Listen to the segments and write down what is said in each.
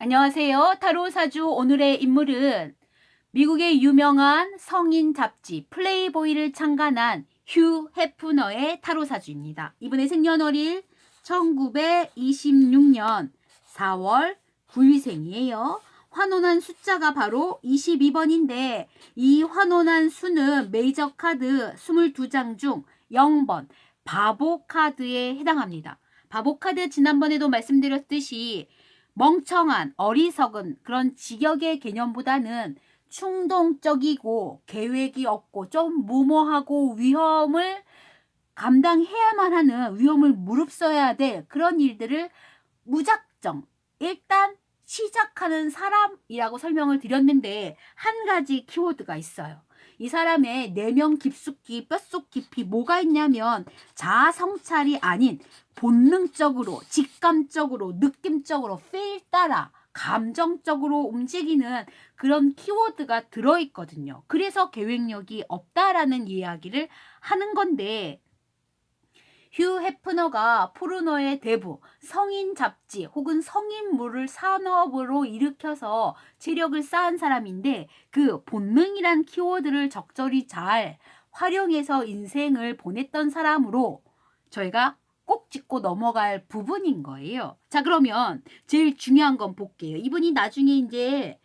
안녕하세요. 타로 사주 오늘의 인물은 미국의 유명한 성인 잡지 플레이보이를 창간한 휴 해프너의 타로 사주입니다. 이분의 생년월일 1926년 4월 9일생이에요. 환원한 숫자가 바로 22번인데 이 환원한 수는 메이저 카드 22장 중 0번 바보 카드에 해당합니다. 바보 카드 지난번에도 말씀드렸듯이 멍청한 어리석은 그런 직역의 개념보다는 충동적이고 계획이 없고 좀 무모하고 위험을 감당해야만 하는 위험을 무릅써야 될 그런 일들을 무작정 일단 시작하는 사람이라고 설명을 드렸는데 한 가지 키워드가 있어요. 이 사람의 내면 깊숙이 뼛속 깊이 뭐가 있냐면 자아 성찰이 아닌 본능적으로 직감적으로 느낌적으로 필 따라 감정적으로 움직이는 그런 키워드가 들어있거든요. 그래서 계획력이 없다라는 이야기를 하는 건데 휴 해프너가 포르노의 대부, 성인 잡지 혹은 성인물을 산업으로 일으켜서 체력을 쌓은 사람인데 그 본능이란 키워드를 적절히 잘 활용해서 인생을 보냈던 사람으로 저희가 꼭 짚고 넘어갈 부분인 거예요. 자, 그러면 제일 중요한 건 볼게요. 이분이 나중에 이제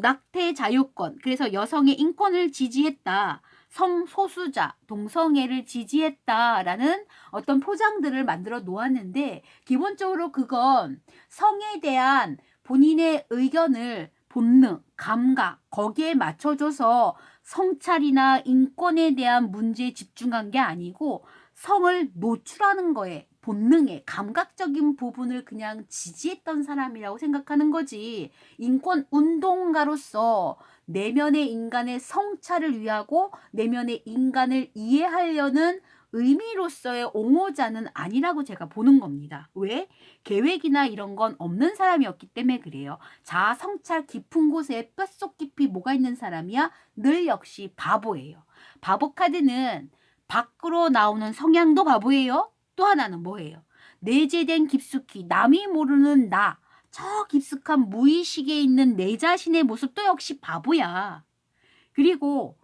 낙태 자유권, 그래서 여성의 인권을 지지했다. 성소수자, 동성애를 지지했다라는 어떤 포장들을 만들어 놓았는데 기본적으로 그건 성에 대한 본인의 의견을 본능, 감각 거기에 맞춰줘서 성찰이나 인권에 대한 문제에 집중한 게 아니고 성을 노출하는 거에 본능의 감각적인 부분을 그냥 지지했던 사람이라고 생각하는 거지. 인권 운동가로서 내면의 인간의 성찰을 위하고 내면의 인간을 이해하려는 의미로서의 옹호자는 아니라고 제가 보는 겁니다. 왜? 계획이나 이런 건 없는 사람이었기 때문에 그래요. 자아 성찰 깊은 곳에 뼛속 깊이 뭐가 있는 사람이야? 늘 역시 바보예요. 바보 카드는 밖으로 나오는 성향도 바보예요. 또 하나는 뭐예요? 내재된 깊숙이 남이 모르는 나, 저 깊숙한 무의식에 있는 내 자신의 모습도 역시 바보야. 그리고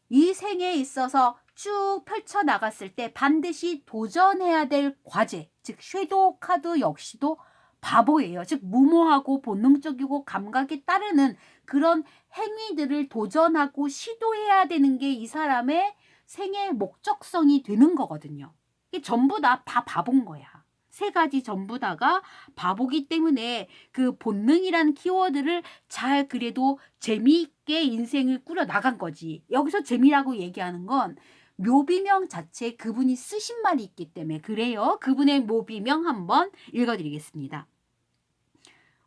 이 생에 있어서 쭉 펼쳐 나갔을 때 반드시 도전해야 될 과제, 즉 섀도우 카드 역시도 바보예요. 즉 무모하고 본능적이고 감각에 따르는 그런 행위들을 도전하고 시도해야 되는 게 이 사람의 생의 목적성이 되는 거거든요. 이게 전부 다 바본 거야. 세 가지 전부 다가 바보기 때문에 그 본능이란 키워드를 잘 그래도 재미있게 인생을 꾸려 나간 거지. 여기서 재미라고 얘기하는 건 묘비명 자체에 그분이 쓰신 말이 있기 때문에 그래요. 그분의 묘비명 한번 읽어드리겠습니다.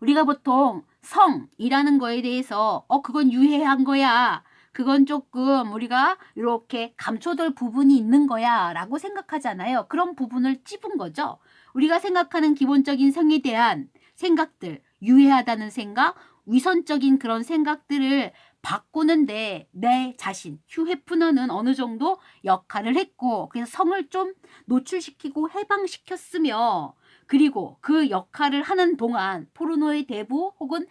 우리가 보통 성이라는 거에 대해서 그건 유해한 거야. 그건 조금 우리가 이렇게 감춰둘 부분이 있는 거야 라고 생각하잖아요. 그런 부분을 찝은 거죠. 우리가 생각하는 기본적인 성에 대한 생각들, 유해하다는 생각, 위선적인 그런 생각들을 바꾸는데 내 자신, 휴 해프너는 어느 정도 역할을 했고 그래서 성을 좀 노출시키고 해방시켰으며 그리고 그 역할을 하는 동안 포르노의 대부 혹은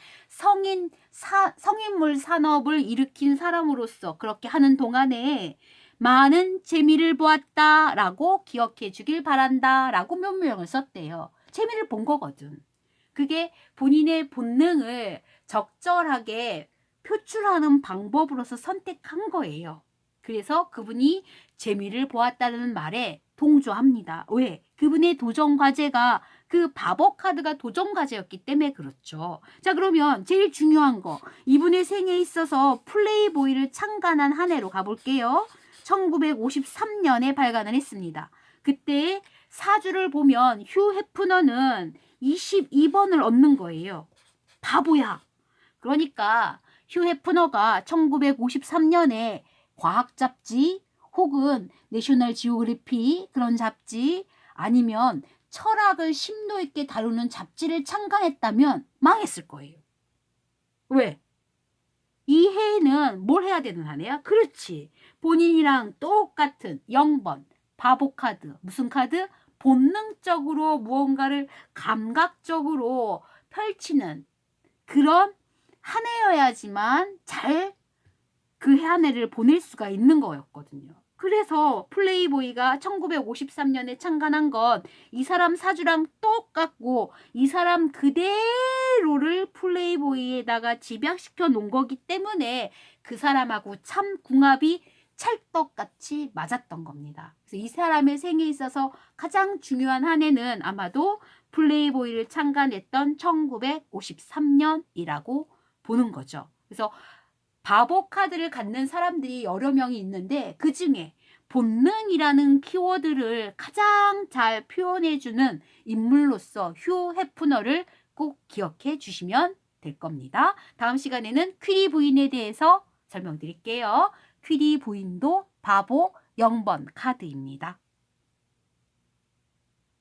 성인물 산업을 일으킨 사람으로서 그렇게 하는 동안에 많은 재미를 보았다라고 기억해 주길 바란다라고 묘명을 썼대요. 재미를 본 거거든. 그게 본인의 본능을 적절하게 표출하는 방법으로서 선택한 거예요. 그래서 그분이 재미를 보았다는 말에 동조합니다. 왜? 그분의 도전 과제가 그 바보 카드가 도전 과제였기 때문에 그렇죠. 자, 그러면 제일 중요한 거 이분의 생에 있어서 플레이보이를 창간한 한 해로 가볼게요. 1953년에 발간을 했습니다. 그때 사주를 보면 휴 해프너는 22번을 얻는 거예요. 바보야. 그러니까 휴 해프너가 1953년에 과학 잡지 혹은 내셔널 지오그래피 그런 잡지 아니면 철학을 심도 있게 다루는 잡지를 창간했다면 망했을 거예요. 왜? 이 해에는 뭘 해야 되는 한 해야? 그렇지. 본인이랑 똑같은 0번 바보 카드. 무슨 카드? 본능적으로 무언가를 감각적으로 펼치는 그런 한 해여야지만 잘 그 한 해를 보낼 수가 있는 거였거든요. 그래서 플레이보이가 1953년에 창간한 건 이 사람 사주랑 똑같고 이 사람 그대로를 플레이보이에다가 집약시켜 놓은 거기 때문에 그 사람하고 참 궁합이 찰떡같이 맞았던 겁니다. 그래서 이 사람의 생에 있어서 가장 중요한 한 해는 아마도 플레이보이를 창간했던 1953년이라고 보는 거죠. 그래서 바보 카드를 갖는 사람들이 여러 명이 있는데 그 중에 본능이라는 키워드를 가장 잘 표현해주는 인물로서 휴 해프너를 꼭 기억해 주시면 될 겁니다. 다음 시간에는 퀴리 부인에 대해서 설명드릴게요. 퀴리 부인도 바보 0번 카드입니다.